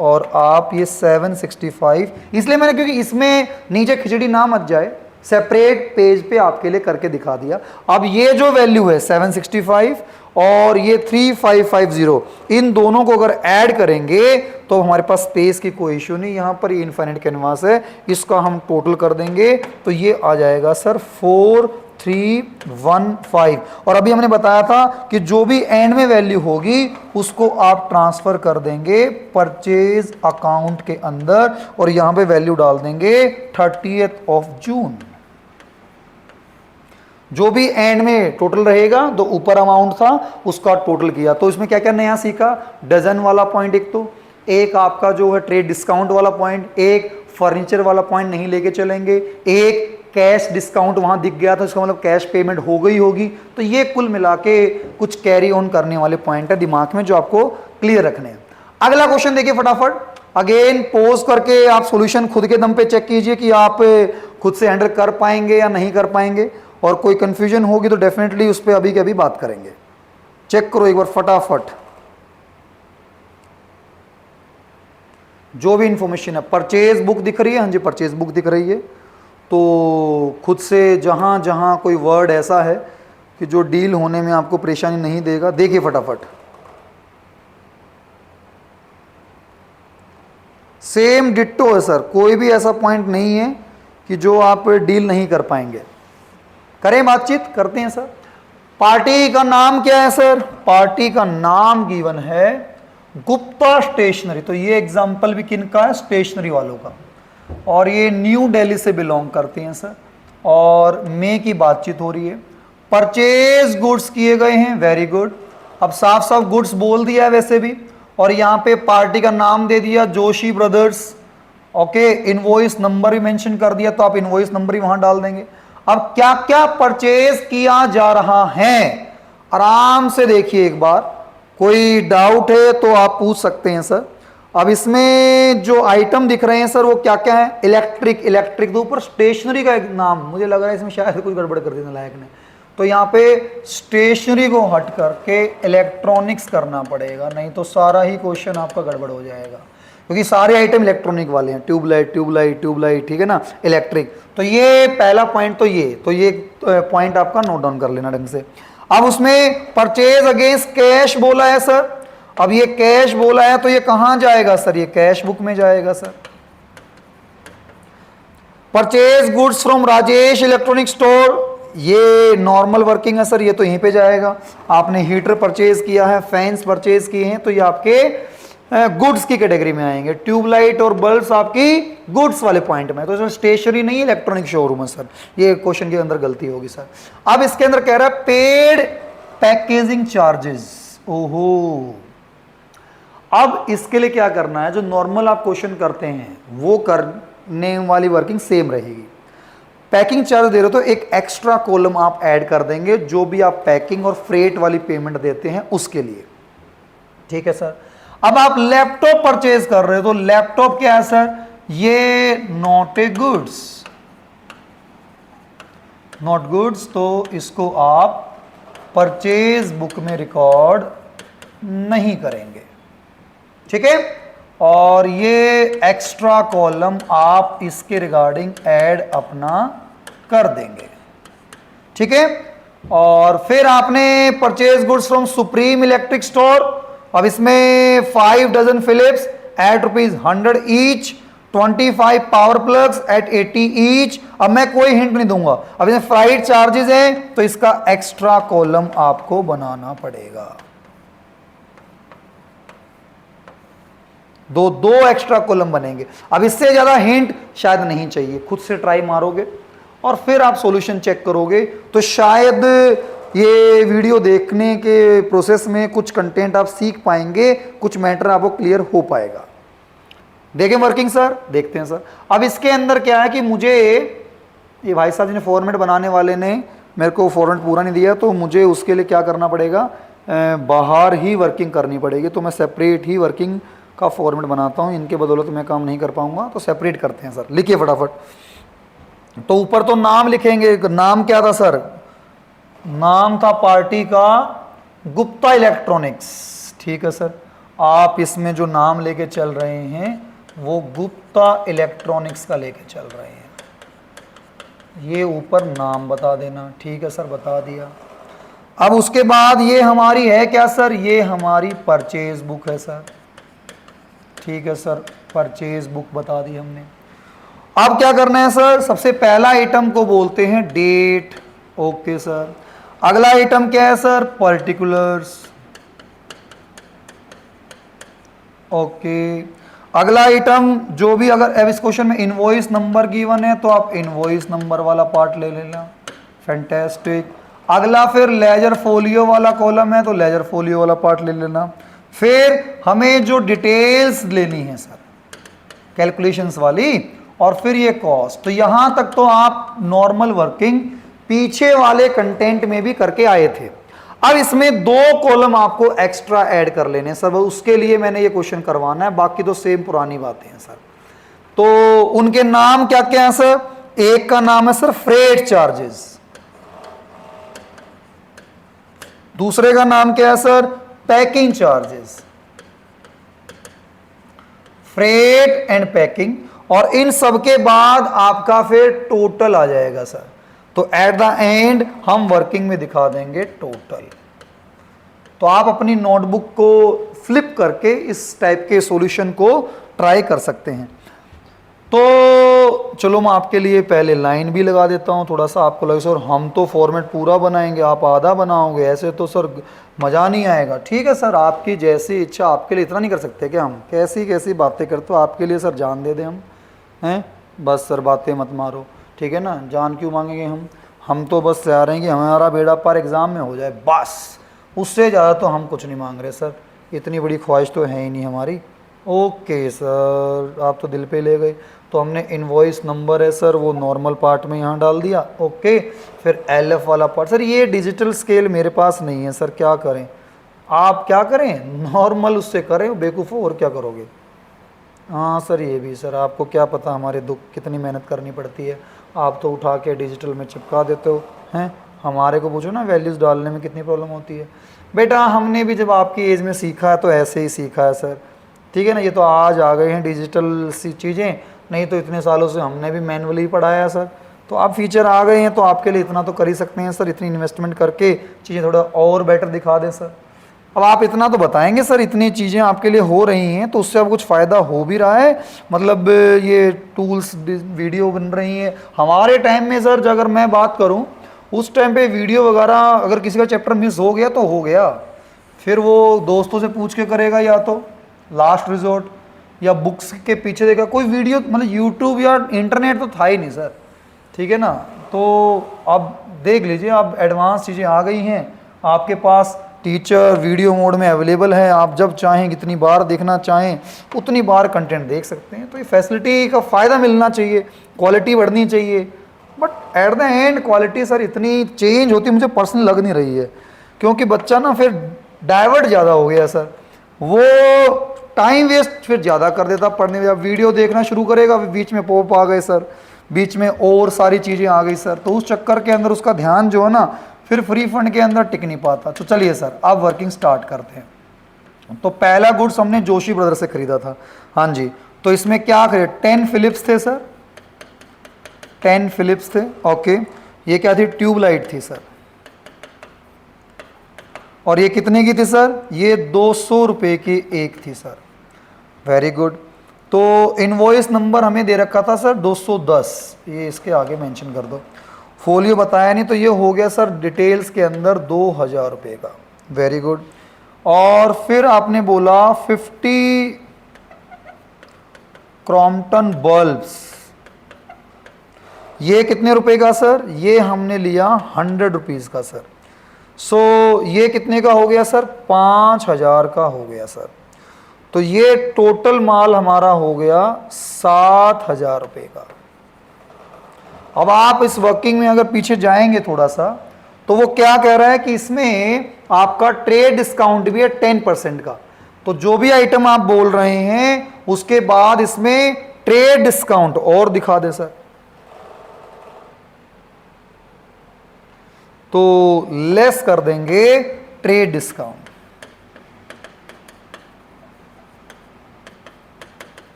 और आप ये 765 इसलिए मैंने, क्योंकि इसमें नीचे खिचड़ी ना मच जाए, सेपरेट पेज पे आपके लिए करके दिखा दिया। अब ये जो वैल्यू है 765 और ये 3550, इन दोनों को अगर ऐड करेंगे तो हमारे पास स्पेस की कोई इश्यू नहीं। यहाँ पर ये इनफाइनाइट कैनवास है, इसका हम टोटल कर देंगे तो ये आ जाएगा सर 4315। और अभी हमने बताया था कि जो भी एंड में वैल्यू होगी उसको आप ट्रांसफर कर देंगे परचेज अकाउंट के अंदर, और यहां पे वैल्यू डाल देंगे 30 जून। जो भी एंड में टोटल रहेगा, तो ऊपर अमाउंट था उसका टोटल किया। तो इसमें क्या क्या नया सीखा? डजन वाला पॉइंट एक, तो एक आपका जो है ट्रेड डिस्काउंट वाला पॉइंट, एक फर्नीचर वाला पॉइंट नहीं लेके चलेंगे, एक कैश डिस्काउंट वहां दिख गया था, इसका मतलब कैश पेमेंट हो गई होगी। तो ये कुल मिला के कुछ कैरी ऑन करने वाले पॉइंट है दिमाग में, जो आपको क्लियर रखने हैं। अगला क्वेश्चन देखिए फटाफट। अगेन पोज करके आप सॉल्यूशन खुद के दम पे चेक कीजिए कि आप खुद से हैंडल कर पाएंगे या नहीं कर पाएंगे, और कोई कंफ्यूजन होगी तो डेफिनेटली उस पर अभी के अभी बात करेंगे। चेक करो एक बार फटाफट जो भी इंफॉर्मेशन है। परचेज बुक दिख रही है? हाँ जी, परचेज बुक दिख रही है। तो खुद से जहां जहां कोई वर्ड ऐसा है कि जो डील होने में आपको परेशानी नहीं देगा, देखिए फटाफट। सेम डिट्टो है सर, कोई भी ऐसा पॉइंट नहीं है कि जो आप डील नहीं कर पाएंगे। करें बातचीत, करते हैं सर। पार्टी का नाम क्या है सर? पार्टी का नाम गिवन है गुप्ता स्टेशनरी। तो ये एग्जाम्पल भी किनका है? स्टेशनरी वालों का। और ये न्यू दिल्ली से बिलोंग करते हैं सर। और मे की बातचीत हो रही है। परचेज गुड्स किए गए हैं, वेरी गुड। अब साफ साफ गुड्स बोल दिया है वैसे भी, और यहाँ पे पार्टी का नाम दे दिया Joshi brothers. Okay, invoice number भी मेंशन कर दिया, तो आप इनवॉइस नंबर ही वहां डाल देंगे। अब क्या क्या परचेज किया जा रहा है, आराम से देखिए एक बार। कोई डाउट है तो आप पूछ सकते हैं सर। अब इसमें जो आइटम दिख रहे हैं सर वो क्या क्या है? इलेक्ट्रिक, इलेक्ट्रिक तो ऊपर स्टेशनरी का एक नाम, मुझे लग रहा है इसमें शायद कुछ गड़बड़ कर देने लायक ने। तो यहाँ पे स्टेशनरी को हट करके इलेक्ट्रॉनिक्स करना पड़ेगा, नहीं तो सारा ही क्वेश्चन आपका गड़बड़ हो जाएगा, क्योंकि सारे आइटम इलेक्ट्रॉनिक वाले हैं। ट्यूबलाइट, ट्यूबलाइट, ट्यूबलाइट, ठीक है ना, इलेक्ट्रिक। तो ये पहला पॉइंट, तो ये पॉइंट आपका नोट डाउन कर लेना ढंग से। अब उसमें परचेज अगेंस्ट कैश बोला है सर। अब ये कैश बोला है तो ये कहां जाएगा सर? ये कैश बुक में जाएगा sir. Purchase goods from Rajesh electronic store, ये नॉर्मल वर्किंग है सर, ये तो यहीं पे जाएगा। आपने हीटर परचेज किया है, फैंस परचेज किए हैं, तो ये आपके गुड्स की कैटेगरी में आएंगे। ट्यूबलाइट और बल्ब्स आपकी गुड्स वाले पॉइंट में, तो सर स्टेशनरी नहीं, इलेक्ट्रॉनिक शोरूम है सर। ये क्वेश्चन के अंदर गलती होगी सर। अब इसके अंदर कह रहा है पेड पैकेजिंग चार्जेस। ओहो, अब इसके लिए क्या करना है, जो नॉर्मल आप क्वेश्चन करते हैं वो करने वाली वर्किंग सेम रहेगी। पैकिंग चार्ज दे रहे हो तो एक एक्स्ट्रा कॉलम आप ऐड कर देंगे, जो भी आप पैकिंग और फ्रेट वाली पेमेंट देते हैं उसके लिए। ठीक है सर। अब आप लैपटॉप परचेज कर रहे हो तो लैपटॉप क्या है सर, ये not a goods, not goods, तो इसको आप परचेज बुक में रिकॉर्ड नहीं करेंगे। ठीक है। और ये एक्स्ट्रा कॉलम आप इसके रिगार्डिंग ऐड अपना कर देंगे। ठीक है। और फिर आपने purchase goods from supreme electric store, अब इसमें 5 dozen Philips at ₹100 each, 25 power plugs at 80 each. अब मैं कोई हिंट नहीं दूंगा, अब इसमें फ्राइट चार्जेस हैं तो इसका एक्स्ट्रा कॉलम आपको बनाना पड़ेगा। दो एक्स्ट्रा कॉलम बनेंगे। अब इससे ज्यादा हिंट शायद नहीं चाहिए, खुद से ट्राई मारोगे और फिर आप सॉल्यूशन चेक करोगे तो शायद ये वीडियो देखने के प्रोसेस में कुछ कंटेंट आप सीख पाएंगे, कुछ मैटर आपको क्लियर हो पाएगा। देखें वर्किंग सर, देखते हैं सर। अब इसके अंदर क्या है कि मुझे ये भाई साहब जिन्हें फॉर्मेट बनाने वाले ने मेरे को फॉर्मेट पूरा नहीं दिया, तो मुझे उसके लिए क्या करना पड़ेगा, बाहर ही वर्किंग करनी पड़ेगी। तो मैं सेपरेट ही वर्किंग का फॉर्मेट बनाता हूँ, इनके बदौलत मैं काम नहीं कर पाऊंगा, तो सेपरेट करते हैं सर। लिखिए फटाफट। तो ऊपर तो नाम लिखेंगे, नाम क्या था सर, नाम था पार्टी का गुप्ता इलेक्ट्रॉनिक्स। ठीक है सर। आप इसमें जो नाम लेके चल रहे हैं वो गुप्ता इलेक्ट्रॉनिक्स का लेके चल रहे हैं, ये ऊपर नाम बता देना। ठीक है सर, बता दिया। अब उसके बाद ये हमारी है क्या सर, ये हमारी परचेज बुक है सर। ठीक है सर, परचेज बुक बता दी हमने। अब क्या करना है सर, सबसे पहला आइटम को बोलते हैं डेट। Okay sir. अगला आइटम क्या है सर, पर्टिकुलर्स। ओके। अगला आइटम जो भी, अगर अब इस क्वेश्चन में इनवॉइस नंबर गिवन है तो आप इनवॉइस नंबर वाला पार्ट ले लेना। फैंटास्टिक। अगला फिर लेजर फोलियो वाला कॉलम है तो लेजर फोलियो वाला पार्ट ले लेना। फिर हमें जो डिटेल्स लेनी है सर, कैलकुलेशंस वाली, और फिर ये कॉस्ट। तो यहां तक तो आप नॉर्मल वर्किंग पीछे वाले कंटेंट में भी करके आए थे। अब इसमें 2 कॉलम आपको एक्स्ट्रा ऐड कर लेने सर, उसके लिए मैंने ये क्वेश्चन करवाना है, बाकी तो सेम पुरानी बातें हैं सर। तो उनके नाम क्या क्या है सर, एक का नाम है सर फ्रेट चार्जेस, दूसरे का नाम क्या है sir, packing charges, freight and packing. और इन सब के बाद आपका फिर टोटल आ जाएगा सर। तो एट द एंड हम वर्किंग में दिखा देंगे टोटल। तो आप अपनी नोटबुक को फ्लिप करके इस टाइप के सॉल्यूशन को ट्राई कर सकते हैं। तो चलो मैं आपके लिए पहले लाइन भी लगा देता हूँ, थोड़ा सा आपको लगे सर हम तो फॉर्मेट पूरा बनाएंगे, आप आधा बनाओगे, ऐसे तो सर मज़ा नहीं आएगा। ठीक है सर, आपकी जैसी इच्छा, आपके लिए इतना नहीं कर सकते क्या हम, कैसी कैसी बातें करते हो, आपके लिए सर जान दे दें हम, हैं बस सर बातें मत मारो। ठीक है ना, जान क्यों मांगेंगे हम तो बस चाह रहे हैं कि हमारा बेड़ा पार एग्ज़ाम में हो जाए, बस उससे ज़्यादा तो हम कुछ नहीं मांग रहे सर, इतनी बड़ी ख्वाहिश तो है ही नहीं हमारी। ओके सर, आप तो दिल पे ले गए। तो हमने इनवॉइस नंबर है सर वो नॉर्मल पार्ट में यहाँ डाल दिया। ओके, फिर एलएफ वाला पार्ट। सर ये डिजिटल स्केल मेरे पास नहीं है सर, क्या करें, आप क्या करें, नॉर्मल उससे करें, बेवकूफ़ो और क्या करोगे। हाँ सर ये भी सर, आपको क्या पता हमारे दुख कितनी मेहनत करनी पड़ती है, आप तो उठा के डिजिटल में चिपका देते हो हैं। हमारे को पूछो ना वैल्यूज़ डालने में कितनी प्रॉब्लम होती है। बेटा हमने भी जब आपकी एज में सीखा है तो ऐसे ही सीखा है सर। ठीक है ना, ये तो आज आ गए हैं डिजिटल सी चीज़ें, नहीं तो इतने सालों से हमने भी मैनुअली पढ़ाया है सर। तो आप फीचर आ गए हैं तो आपके लिए इतना तो कर ही सकते हैं सर, इतनी इन्वेस्टमेंट करके चीज़ें थोड़ा और बेटर दिखा दें सर। अब आप इतना तो बताएंगे सर, इतनी चीज़ें आपके लिए हो रही हैं तो उससे आपको कुछ फ़ायदा हो भी रहा है, मतलब ये टूल्स वीडियो बन रही हैं। हमारे टाइम में सर अगर मैं बात करूं उस टाइम पे वीडियो वगैरह अगर किसी का चैप्टर मिस हो गया तो हो गया, फिर वो दोस्तों से पूछ के करेगा या तो लास्ट रिजॉर्ट, या बुक्स के पीछे देखा कोई वीडियो, मतलब यूट्यूब या इंटरनेट तो था ही नहीं सर, ठीक है ना। तो अब देख लीजिए, अब एडवांस चीज़ें आ गई हैं आपके पास, टीचर वीडियो मोड में अवेलेबल है, आप जब चाहें जितनी बार देखना चाहें उतनी बार कंटेंट देख सकते हैं। तो ये फैसिलिटी का फ़ायदा मिलना चाहिए, क्वालिटी बढ़नी चाहिए, but at the end quality sir इतनी चेंज होती मुझे पर्सनल लग नहीं रही है, क्योंकि बच्चा ना फिर डाइवर्ट ज़्यादा हो गया सर, वो टाइम वेस्ट फिर ज़्यादा कर देता पढ़ने में। अब वीडियो देखना शुरू करेगा, बीच में पॉप आ गए सर, बीच में और सारी चीज़ें आ गई सर, तो उस चक्कर के अंदर उसका ध्यान जो है ना फिर फ्री फंड के अंदर टिक नहीं पाता। तो चलिए सर अब वर्किंग स्टार्ट करते हैं। तो पहला गुड्स हमने जोशी ब्रदर से खरीदा था, हाँ जी। तो इसमें क्या खरीद, 10 फिलिप्स थे सर, 10 फिलिप्स थे, ओके। ये क्या थी, ट्यूबलाइट थी सर, और ये कितने की थी सर, ये 200 रुपये की एक थी सर, वेरी गुड। तो इनवॉइस नंबर हमें दे रखा था सर 210, ये इसके आगे मेंशन कर दो, फोलियो बताया नहीं, तो ये हो गया सर डिटेल्स के अंदर 2000 रुपये का, वेरी गुड। और फिर आपने बोला 50 क्रॉम्पटन बल्ब्स, ये कितने रुपए का सर, ये हमने लिया 100 रुपीज़ का सर। सो ये कितने का हो गया सर, 5000 का हो गया सर। तो ये टोटल माल हमारा हो गया 7000 रुपये का। अब आप इस वर्किंग में अगर पीछे जाएंगे थोड़ा सा, तो वो क्या कह रहा है कि इसमें आपका ट्रेड डिस्काउंट भी है 10% का। तो जो भी आइटम आप बोल रहे हैं उसके बाद इसमें ट्रेड डिस्काउंट और दिखा दे सर। तो लेस कर देंगे ट्रेड डिस्काउंट,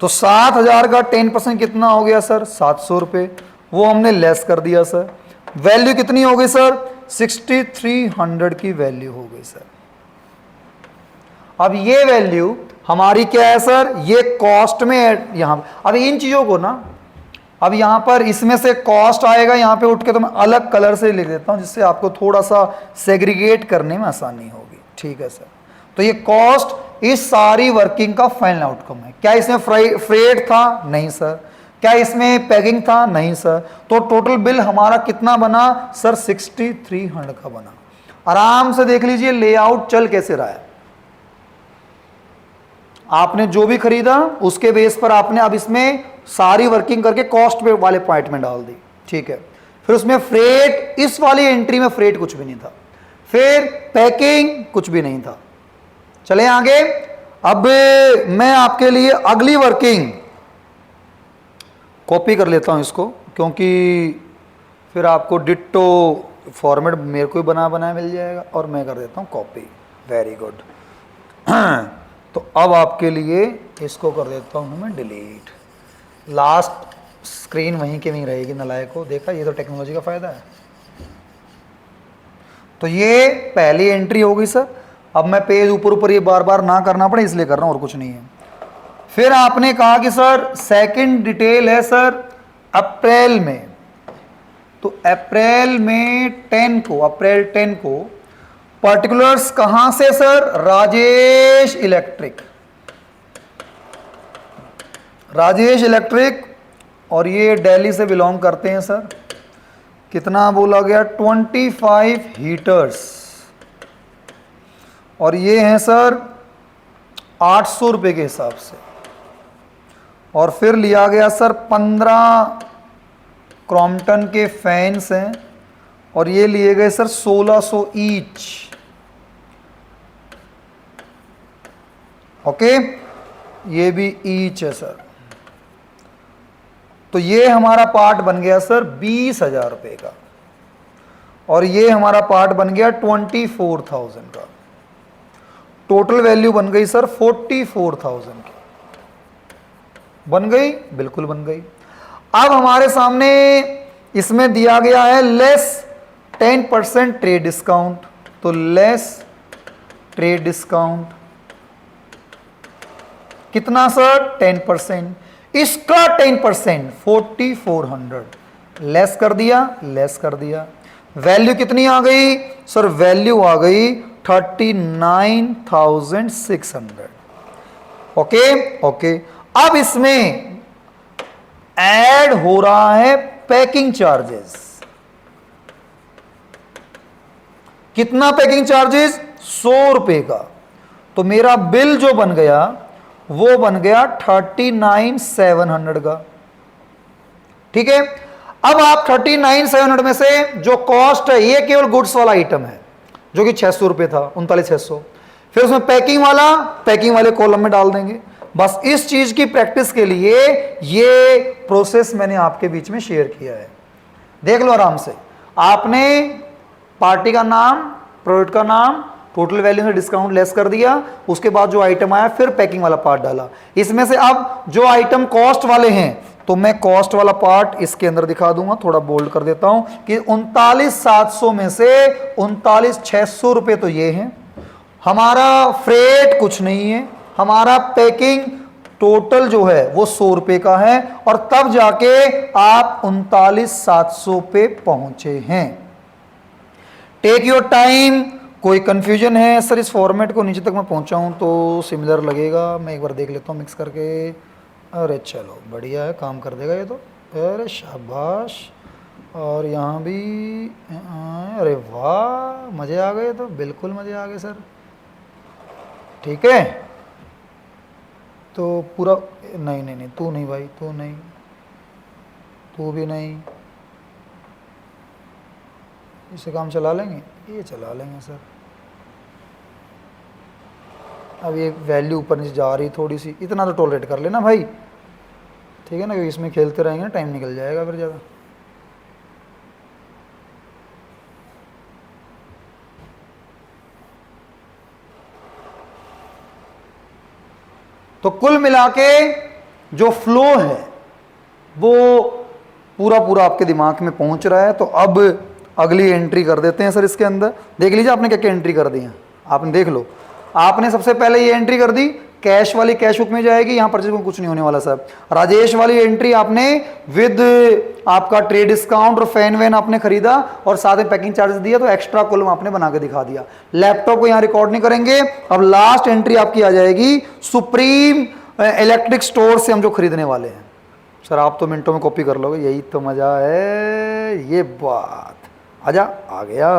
तो 7000 का 10% कितना हो गया सर, 700 रुपये, वो हमने लेस कर दिया सर। वैल्यू कितनी हो गई सर, 6300 की वैल्यू हो गई सर। अब ये वैल्यू हमारी क्या है सर, ये कॉस्ट में यहां, अब इन चीजों को ना, अब यहां पर इसमें से कॉस्ट आएगा, यहां पे उठ के तो मैं अलग कलर से लिख देता हूं जिससे आपको थोड़ा सा सेग्रीगेट करने में आसानी होगी, ठीक है सर। तो ये कॉस्ट इस सारी वर्किंग का फाइनल आउटकम है। क्या इसमें फ्रेट था, नहीं सर। क्या इसमें पैकिंग था, नहीं सर। तो टोटल बिल हमारा कितना बना सर, 6300 का बना। आराम से देख लीजिए लेआउट चल कैसे रहा है। आपने जो भी खरीदा उसके बेस पर आपने अब इसमें सारी वर्किंग करके कॉस्ट पे वाले पॉइंट में डाल दी, ठीक है। फिर उसमें फ्रेट, इस वाली एंट्री में फ्रेट कुछ भी नहीं था, फिर पैकिंग कुछ भी नहीं था। चले आगे। अब मैं आपके लिए अगली वर्किंग कॉपी कर लेता हूं इसको, क्योंकि फिर आपको डिट्टो फॉर्मेट मेरे को ही बना मिल जाएगा, और मैं कर देता हूं कॉपी, वेरी गुड। तो अब आपके लिए इसको कर देता हूं मैं डिलीट, लास्ट स्क्रीन वहीं के वहीं रहेगी नालायक को, देखा, ये तो टेक्नोलॉजी का फायदा है। तो ये पहली एंट्री हो गई सर। अब मैं पेज ऊपर ऊपर ये बार बार ना करना पड़े इसलिए कर रहा हूं, और कुछ नहीं है। फिर आपने कहा कि सर सेकंड डिटेल है सर अप्रैल में, तो अप्रैल में 10 को, अप्रैल 10 को पर्टिकुलर्स कहां से sir, Rajesh electric, Rajesh electric, और ये दिल्ली से बिलोंग करते हैं सर। कितना बोला गया, 25 हीटर्स, और ये हैं सर 800 रुपये के हिसाब से। और फिर लिया गया सर 15 क्रॉम्पटन के फैंस हैं, और ये लिए गए सर 1600 ईच, ओके, ये भी ईच है सर। तो ये हमारा पार्ट बन गया सर 20,000 रुपये का, और ये हमारा पार्ट बन गया 24,000 का। टोटल वैल्यू बन गई सर 44,000 की, बन गई, बिल्कुल बन गई। अब हमारे सामने इसमें दिया गया है लेस 10% ट्रेड डिस्काउंट, तो लेस ट्रेड डिस्काउंट कितना सर, 10%, इसका 10% 4400, लेस कर दिया, लेस कर दिया, वैल्यू कितनी आ गई सर? वैल्यू आ गई 39,600। ओके ओके, अब इसमें ऐड हो रहा है पैकिंग चार्जेस। कितना पैकिंग चार्जेस? 100 रुपए का। तो मेरा बिल जो बन गया वो बन गया 39,700 का। ठीक है, अब आप 39,700 में से जो कॉस्ट है, ये केवल गुड्स वाला आइटम है जो कि 600 रुपए था, 39,600। फिर उसमें पैकिंग वाला, पैकिंग वाले कॉलम में डाल देंगे। बस इस चीज की प्रैक्टिस के लिए ये प्रोसेस मैंने आपके बीच में शेयर किया है। देख लो आराम से। आपने पार्टी का नाम, प्रोडक्ट का नाम, टोटल वैल्यू में डिस्काउंट लेस कर दिया, उसके बाद जो आइटम आया फिर पैकिंग वाला पार्ट डाला। इसमें से अब जो आइटम कॉस्ट वाले हैं तो मैं कॉस्ट वाला पार्ट इसके अंदर दिखा दूंगा, थोड़ा बोल्ड कर देता हूं कि 39,700 में से 39,600 रुपए तो ये हैं। हमारा फ्रेट कुछ नहीं है, हमारा पैकिंग टोटल जो है वो 100 रुपए का है, और तब जाके आप 39,700 पे पहुंचे हैं। Take your time. कोई कंफ्यूजन है सर इस फॉर्मेट को नीचे तक मैं पहुंचाऊं तो सिमिलर लगेगा? मैं एक बार देख लेता हूं मिक्स करके। अरे चलो बढ़िया है, काम कर देगा ये तो। अरे शाबाश। और यहाँ भी, अरे वाह, मज़े आ गए। तो बिल्कुल मज़े आ गए सर। ठीक है, तो पूरा नहीं नहीं नहीं, तू नहीं भाई, तू नहीं, तू भी नहीं। इसे काम चला लेंगे, ये चला लेंगे सर। अब ये वैल्यू ऊपर नीचे जा रही थोड़ी सी, इतना तो टॉलरेट कर लेना भाई। ठीक है ना, क्योंकि इसमें खेलते रहेंगे ना टाइम निकल जाएगा फिर ज़्यादा। तो कुल मिला के जो फ्लो है वो पूरा पूरा आपके दिमाग में पहुंच रहा है। तो अब अगली एंट्री कर देते हैं सर इसके अंदर। देख लीजिए आपने क्या क्या एंट्री कर दी है। आपने देख लो, आपने सबसे पहले ये एंट्री कर दी, कैश वाली कैश बुक में जाएगी, यहां परचेज में कुछ नहीं होने वाला सर। राजेश वाली एंट्री आपने विद आपका ट्रेड डिस्काउंट और फैन वैन आपने खरीदा और साथ में पैकिंग चार्जेस दिया, तो एक्स्ट्रा कॉलम आपने बना के दिखा दिया। लैपटॉप को यहां रिकॉर्ड नहीं करेंगे। अब लास्ट एंट्री आपकी आ जाएगी सुप्रीम इलेक्ट्रिक स्टोर से हम जो खरीदने वाले हैं। सर आप तो मिनटों में कॉपी कर लोगे, यही तो मजा है। ये बात आजा आ गया,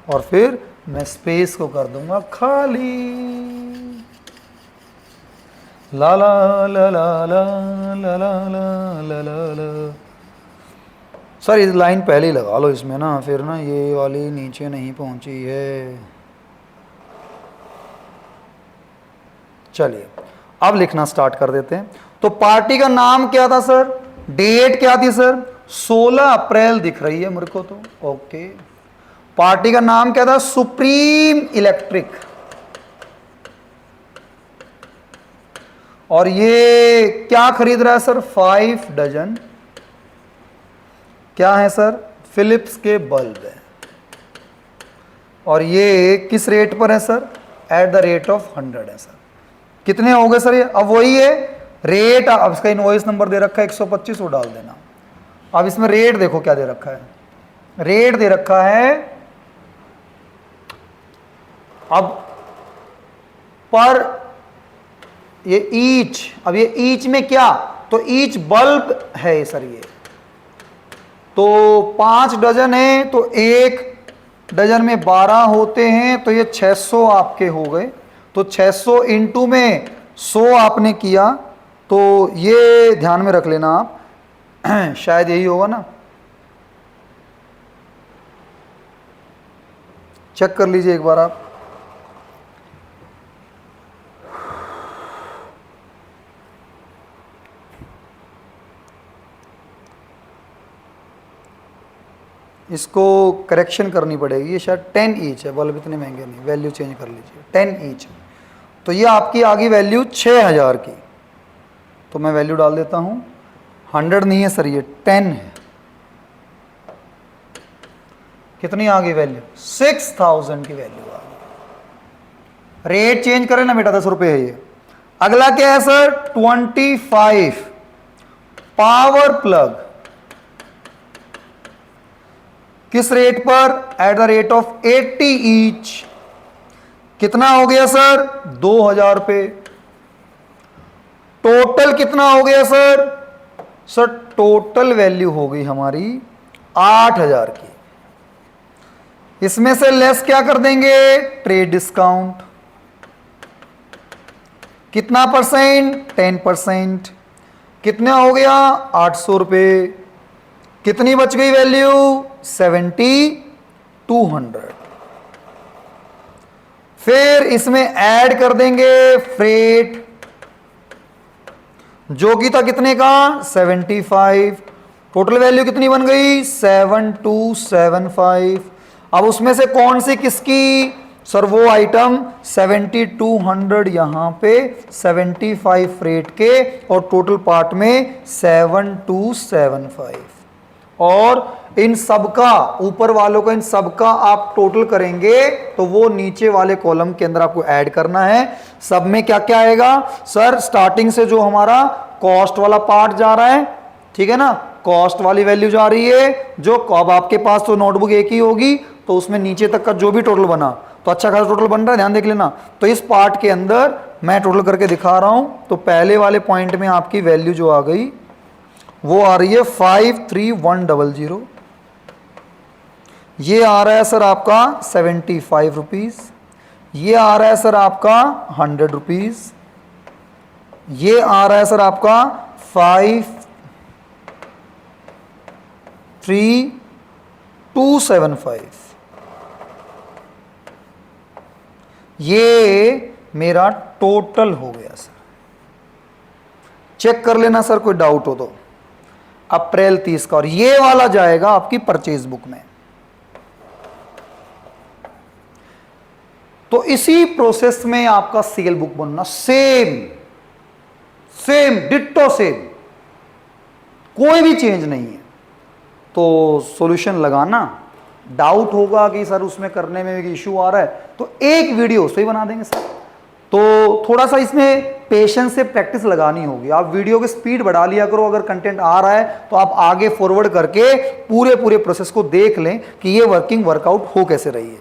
और फिर मैं स्पेस को कर दूंगा खाली। ला ला ला ला ला ला ला ला ला ला। सर इस लाइन पहले ही लगा लो इसमें ना, फिर ना ये वाली नीचे नहीं पहुंची है। चलिए अब लिखना स्टार्ट कर देते हैं। तो पार्टी का नाम क्या था सर? डेट क्या थी सर? 16 अप्रैल दिख रही है मेरे को तो। ओके, पार्टी का नाम क्या था? Supreme electric. और ये क्या खरीद रहा है सर? 5 डजन क्या है सर? फिलिप्स के बल्ब है। और ये किस रेट पर है sir? Eight the rate of 100 है सर। कितने हो गए सर ये? अब वही है रेट, अब इसका इनवॉइस नंबर दे रखा है 125, वो डाल देना। अब इसमें रेट देखो क्या दे रखा है। रेट दे रखा है अब पर ये ईच। अब ये ईच में क्या? तो ईच बल्ब है सर ये। तो 5 डजन है तो 1 डजन में 12 होते हैं, तो ये 600 आपके हो गए। तो 600 इंटू में 100 आपने किया, तो ये ध्यान में रख लेना आप। शायद यही होगा ना, चेक कर लीजिए एक बार आप। इसको करेक्शन करनी पड़ेगी, ये शायद 10 ईच है, बल्ब इतने महंगे नहीं, वैल्यू चेंज कर लीजिए 10 ईच। तो ये आपकी आ गई वैल्यू 6000 की। तो मैं वैल्यू डाल देता हूँ, 100 नहीं है सर, ये 10 है। कितनी आ गई वैल्यू? 6000 की वैल्यू आ गई। रेट चेंज करें ना बेटा, 10 रुपये है ये। अगला क्या है सर? 25 पावर प्लग किस रेट पर? Eight the rate of 80 each. कितना हो गया सर? 2000 रुपये। टोटल कितना हो गया सर? सर टोटल वैल्यू हो गई हमारी 8000 की। इसमें से लेस क्या कर देंगे? Trade discount. कितना परसेंट? 10%। कितना हो गया? 800 रुपये। कितनी बच गई वैल्यू? 7200। फिर इसमें ऐड कर देंगे फ्रेट, जो कि था कितने का? 75। टोटल वैल्यू कितनी बन गई? 7275। अब उसमें से कौन सी किसकी? सर वो आइटम 7200 यहां पे, 75 फ्रेट के, और टोटल पार्ट में 7275। और इन सबका, ऊपर वालों का इन सबका आप टोटल करेंगे तो वो नीचे वाले कॉलम के अंदर आपको ऐड करना है। सब में क्या क्या आएगा? सर स्टार्टिंग से जो हमारा कॉस्ट वाला पार्ट जा रहा है, ठीक है ना, कॉस्ट वाली वैल्यू जा रही है, जो अब आपके पास तो नोटबुक एक ही होगी, तो उसमें नीचे तक का जो भी टोटल बना, तो अच्छा खासा टोटल बन रहा है, ध्यान देख लेना। तो इस पार्ट के अंदर मैं टोटल करके दिखा रहा हूं। तो पहले वाले पॉइंट में आपकी वैल्यू जो आ गई वो आ रही है 53100। ये आ रहा है सर आपका 75 रुपीज। ये आ रहा है सर आपका 100 रुपीज। ये आ रहा है सर आपका 53275। ये मेरा टोटल हो गया सर। चेक कर लेना सर कोई डाउट हो तो। अप्रैल 30 का, और ये वाला जाएगा आपकी परचेज बुक में। तो इसी प्रोसेस में आपका सेल बुक बनना, सेम सेम डिट्टो सेम, कोई भी चेंज नहीं है। तो सॉल्यूशन लगाना, डाउट होगा कि सर उसमें करने में भी इशू आ रहा है, तो एक वीडियो उससे ही बना देंगे सर। तो थोड़ा सा इसमें पेशेंस से प्रैक्टिस लगानी होगी। आप वीडियो की स्पीड बढ़ा लिया करो, अगर कंटेंट आ रहा है तो आप आगे फॉरवर्ड करके पूरे प्रोसेस को देख लें कि ये वर्किंग वर्कआउट हो कैसे रही है।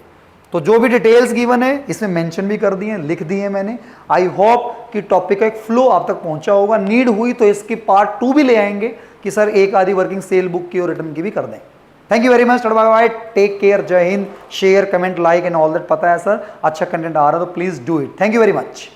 तो जो भी डिटेल्स गिवन है इसमें मेंशन भी कर दिए, लिख दिए मैंने। आई होप कि टॉपिक का एक फ्लो आप तक पहुंचा होगा। नीड हुई तो इसकी पार्ट 2 भी ले आएंगे कि सर एक आधी वर्किंग सेल बुक की और रिटर्न की भी कर दें। Thank you very much, bye, take care, जय हिंद, share, comment, like and all that. पता है सर अच्छा कंटेंट आ रहा है तो please do it. Thank you very much.